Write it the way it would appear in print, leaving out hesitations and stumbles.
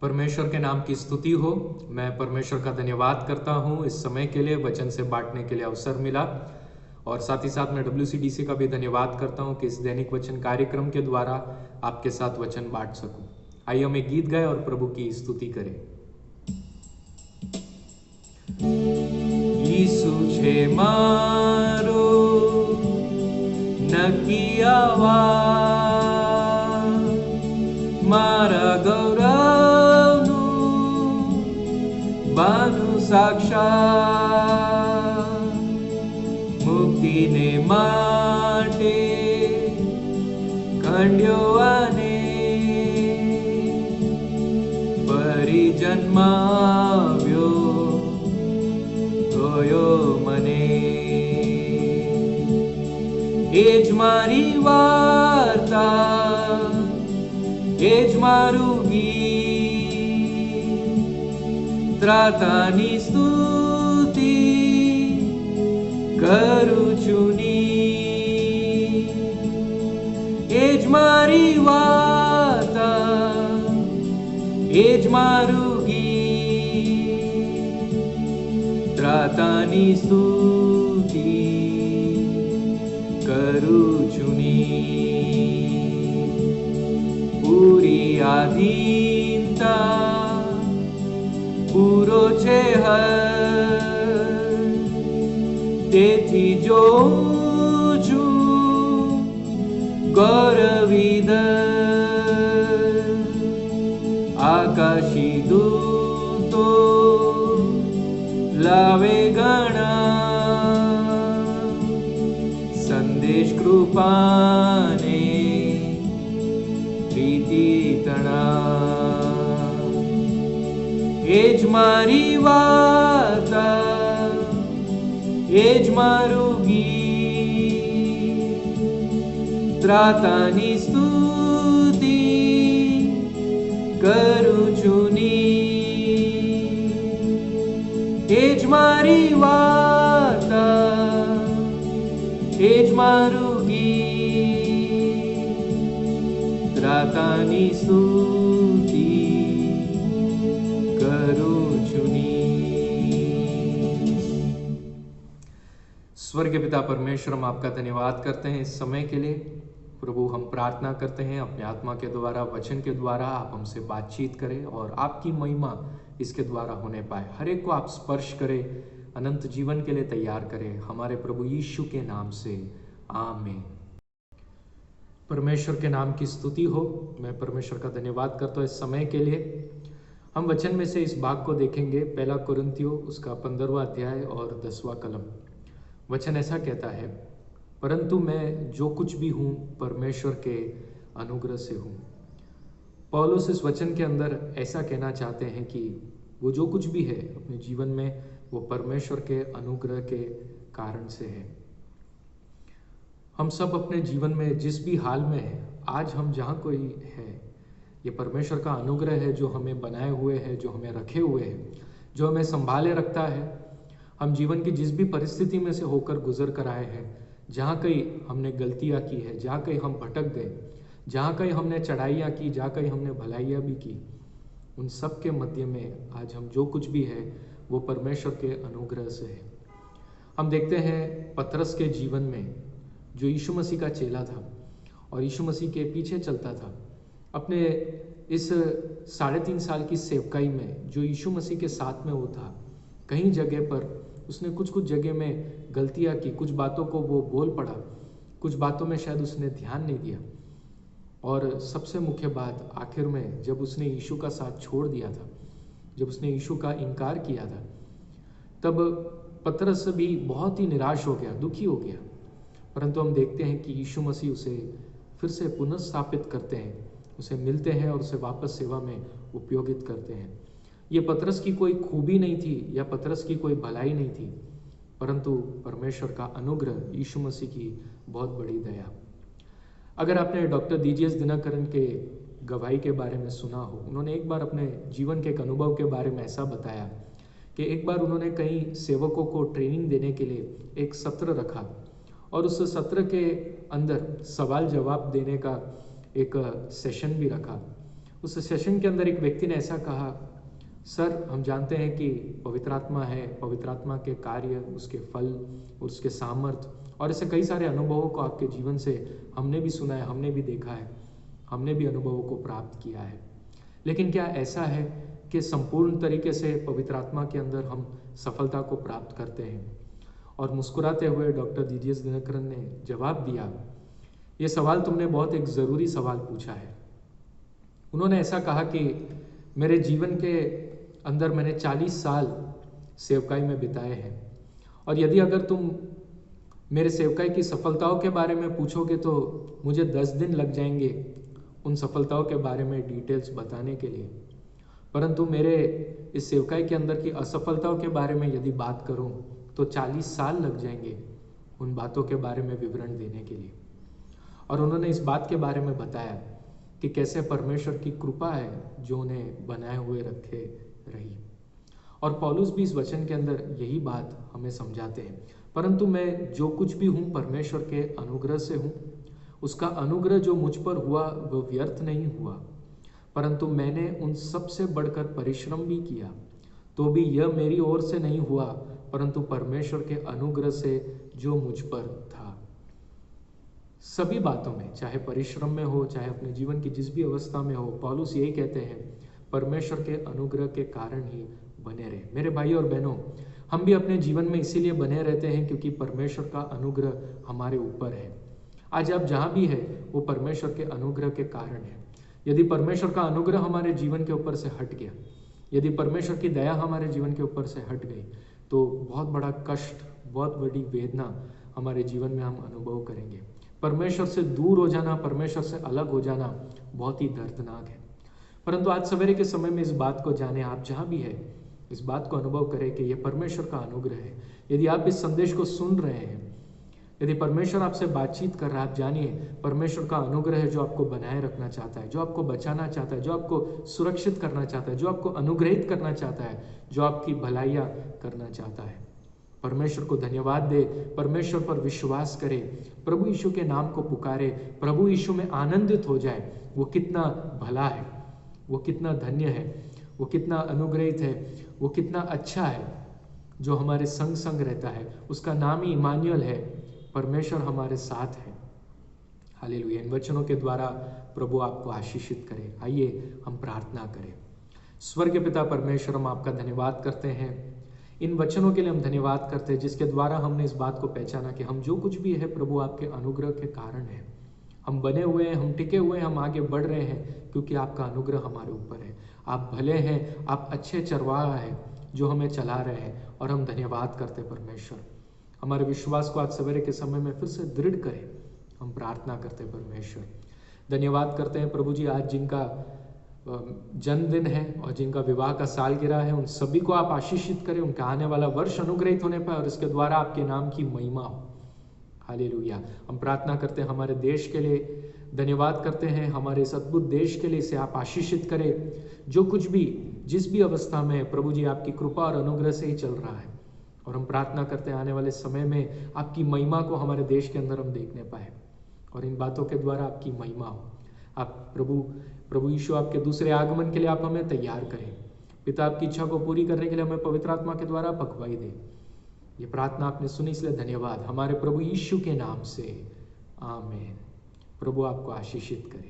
परमेश्वर के नाम की स्तुति हो। मैं परमेश्वर का धन्यवाद करता हूँ इस समय के लिए, वचन से बांटने के लिए अवसर मिला। और साथ ही साथ मैं WCDC का भी धन्यवाद करता हूँ कि इस दैनिक वचन कार्यक्रम के द्वारा आपके साथ वचन बांट सकूं। आइए हम एक गीत गाएं और प्रभु की स्तुति करें। यीशु छे मारो नक्की आवाज, मारा गौरवनु बानु साक्षात, मुक्तिने માટે ખંડ્યો આને ફરી જન્માવ્યો જોયો મને, એ જ મારી વાર્તા, એ જ મારું ગીત, ત્રાતાની સ્તુતિ કરું છું ની, એ જ મારી વાર્તા, એ જ મારું ગીત, ત્રાતાની સ્તુતિ કરું છું ની. પૂરી આધીનતા પૂરો છે હર, તેથી જોઉં છું ગૌરવીધર, આકાશી દૂતો લાવે ઘણા સંદેશ કૃપાને પ્રીતિ તણા, એ જ મારી વાર્તા, એ જ મારું ગીત, ત્રાતાની સ્તુતિ કરું છું ની, એ જ મારી વાર્તા, એ જ મારું ગીત, ત્રાતાની સ્તુતિ કરું છું ની. स्वर्गीय पिता परमेश्वर, हम आपका धन्यवाद करते हैं इस समय के लिए। प्रभु, हम प्रार्थना करते हैं अपनी आत्मा के द्वारा, वचन के द्वारा आप हमसे बातचीत करें और आपकी महिमा इसके द्वारा होने पाए। हर एक को आप स्पर्श करें, अनंत जीवन के लिए तैयार करें, हमारे प्रभु यीशु के नाम से आमीन। परमेश्वर के नाम की स्तुति हो। मैं परमेश्वर का धन्यवाद करता हूँ इस समय के लिए। हम वचन में से इस भाग को देखेंगे, 1 कुरिन्थियों उसका 15वां अध्याय और 10वां कलम। वचन ऐसा कहता है, परंतु मैं जो कुछ भी हूँ परमेश्वर के अनुग्रह से हूँ। पौलुस इस वचन के अंदर ऐसा कहना चाहते हैं कि वो जो कुछ भी है अपने जीवन में वो परमेश्वर के अनुग्रह के कारण से है। हम सब अपने जीवन में जिस भी हाल में है, आज हम जहाँ कोई है, ये परमेश्वर का अनुग्रह है जो हमें बनाए हुए है, जो हमें रखे हुए है, जो हमें संभाले रखता है। हम जीवन की जिस भी परिस्थिति में से होकर गुजर कर आए हैं, जहाँ कहीं हमने गलतियाँ की है, जहाँ कहीं हम भटक गए, जहाँ कहीं हमने चढ़ाइयाँ की, जहाँ कहीं हमने भलाइयाँ भी की, उन सब के मध्य में आज हम जो कुछ भी है वो परमेश्वर के अनुग्रह से है। हम देखते हैं पतरस के जीवन में, जो यीशु मसीह का चेला था और यीशु मसीह के पीछे चलता था, अपने इस 3.5 साल की सेवकाई में जो यीशु मसीह के साथ में वो था, कहीं जगह पर उसने कुछ जगह में गलतियाँ की, कुछ बातों को वो बोल पड़ा, कुछ बातों में शायद उसने ध्यान नहीं दिया। और सबसे मुख्य बात, आखिर में जब उसने यीशु का साथ छोड़ दिया था, जब उसने यीशु का इनकार किया था, तब पतरस भी बहुत ही निराश हो गया, दुखी हो गया। परंतु हम देखते हैं कि यीशु मसीह उसे फिर से पुनर्स्थापित करते हैं, उसे मिलते हैं और उसे वापस सेवा में उपयोगित करते हैं। ये पतरस की कोई खूबी नहीं थी या पतरस की कोई भलाई नहीं थी, परंतु परमेश्वर का अनुग्रह, यीशु मसीह की बहुत बड़ी दया। अगर आपने डॉक्टर DGS दिनकरन के गवाही के बारे में सुना हो, उन्होंने एक बार अपने जीवन के एक अनुभव के बारे में ऐसा बताया कि एक बार उन्होंने कई सेवकों को ट्रेनिंग देने के लिए एक सत्र रखा और उस सत्र के अंदर सवाल जवाब देने का एक सेशन भी रखा। उस सेशन के अंदर एक व्यक्ति ने ऐसा कहा, सर हम जानते हैं कि पवित्र आत्मा है, पवित्र आत्मा के कार्य, उसके फल, उसके सामर्थ्य और ऐसे कई सारे अनुभवों को आपके जीवन से हमने भी सुना है, हमने भी देखा है, हमने भी अनुभवों को प्राप्त किया है। लेकिन क्या ऐसा है कि संपूर्ण तरीके से पवित्र आत्मा के अंदर हम सफलता को प्राप्त करते हैं? और मुस्कुराते हुए डॉक्टर डीडीएस दिनकरन ने जवाब दिया, ये सवाल तुमने बहुत एक ज़रूरी सवाल पूछा है। उन्होंने ऐसा कहा कि मेरे जीवन के अंदर मैंने 40 साल सेवकाई में बिताए हैं, और यदि अगर तुम मेरे सेवकाई की सफलताओं के बारे में पूछोगे तो मुझे 10 दिन लग जाएंगे उन सफलताओं के बारे में डिटेल्स बताने के लिए। परंतु मेरे इस सेवकाई के अंदर की असफलताओं के बारे में यदि बात करूं तो 40 साल लग जाएंगे उन बातों के बारे में विवरण देने के लिए। और उन्होंने इस बात के बारे में बताया कि कैसे परमेश्वर की कृपा है जो उन्हें बनाए हुए रखे रही। और पौलुस भी इस वचन के अंदर यही बात हमें समझाते हैं, परंतु मैं जो कुछ भी हूँ परमेश्वर के अनुग्रह से हूँ। उसका अनुग्रह जो मुझ पर हुआ वो व्यर्थ नहीं हुआ, परंतु मैंने उन सब से बढ़कर परिश्रम भी किया, तो भी यह मेरी ओर से नहीं हुआ परंतु परमेश्वर के अनुग्रह से जो मुझ पर था। सभी बातों में, चाहे परिश्रम में हो, चाहे अपने जीवन की जिस भी अवस्था में हो, पौलुस यही कहते हैं, परमेश्वर के अनुग्रह के कारण ही बने रहे। मेरे भाई और बहनों, हम भी अपने जीवन में इसीलिए बने रहते हैं क्योंकि परमेश्वर का अनुग्रह हमारे ऊपर है। आज आप जहाँ भी है वो परमेश्वर के अनुग्रह के कारण है। यदि परमेश्वर का अनुग्रह हमारे जीवन के ऊपर से हट गया, यदि परमेश्वर की दया हमारे जीवन के ऊपर से हट गई, तो बहुत बड़ा कष्ट, बहुत बड़ी वेदना हमारे जीवन में हम अनुभव करेंगे। परमेश्वर से दूर हो जाना, परमेश्वर से अलग हो जाना बहुत ही दर्दनाक है। परंतु आज सवेरे के समय में इस बात को जाने, आप जहाँ भी है इस बात को अनुभव करें कि यह परमेश्वर का अनुग्रह है। यदि आप इस संदेश को सुन रहे हैं, यदि परमेश्वर आपसे बातचीत कर रहा है, आप जानिए परमेश्वर का अनुग्रह है जो आपको बनाए रखना चाहता है, जो आपको बचाना चाहता है, जो आपको सुरक्षित करना चाहता है, जो आपको अनुग्रहित करना चाहता है, जो आपकी भलाइयाँ करना चाहता है। परमेश्वर को धन्यवाद दे, परमेश्वर पर विश्वास करे, प्रभु यीशु के नाम को पुकारे, प्रभु यीशु में आनंदित हो जाए। वो कितना भला है, वो कितना धन्य है, वो कितना अनुग्रहित है, वो कितना अच्छा है जो हमारे संग संग रहता है। उसका नाम ही इमानुएल है, परमेश्वर हमारे साथ है। हालेलुया। इन वचनों के द्वारा प्रभु आपको आशीषित करे। आइए हम प्रार्थना करें। स्वर्गीय पिता परमेश्वर, हम आपका धन्यवाद करते हैं, इन वचनों के लिए हम धन्यवाद करते हैं जिसके द्वारा हमने इस बात को पहचाना कि हम जो कुछ भी है प्रभु आपके अनुग्रह के कारण है। हम बने हुए हैं, हम टिके हुए हैं, हम आगे बढ़ रहे हैं क्योंकि आपका अनुग्रह हमारे ऊपर है। आप भले हैं, आप अच्छे चरवाहा हैं जो हमें चला रहे हैं, और हम धन्यवाद करते हैं परमेश्वर। हमारे विश्वास को आज सवेरे के समय में फिर से दृढ़ करें, हम प्रार्थना करते हैं परमेश्वर। धन्यवाद करते हैं प्रभु जी, आज जिनका जन्मदिन है और जिनका विवाह का सालगिरह है, उन सभी को आप आशीषित करें, उनका आने वाला वर्ष अनुग्रहित होने पाए और इसके द्वारा आपके नाम की महिमा हो। हालेलुया। हम प्रार्थना करते हैं हमारे देश के लिए, धन्यवाद करते हैं हमारे इस अद्भुत देश के लिए, इसे आप आशीषित करें। जो कुछ भी, जिस भी अवस्था में है प्रभु जी, आपकी कृपा और अनुग्रह से ही चल रहा है। और हम प्रार्थना करते हैं आने वाले समय में आपकी महिमा को हमारे देश के अंदर हम देखने पाए और इन बातों के द्वारा आपकी महिमा हो। आप प्रभु यीशु, आपके दूसरे आगमन के लिए आप हमें तैयार करें। पिता, आपकी इच्छा को पूरी करने के लिए हमें पवित्र आत्मा के द्वारा पकवाई दे। ये प्रार्थना आपने सुनी, इसलिए धन्यवाद हमारे प्रभु यीशु के नाम से, आमीन। प्रभु आपको आशीषित करे।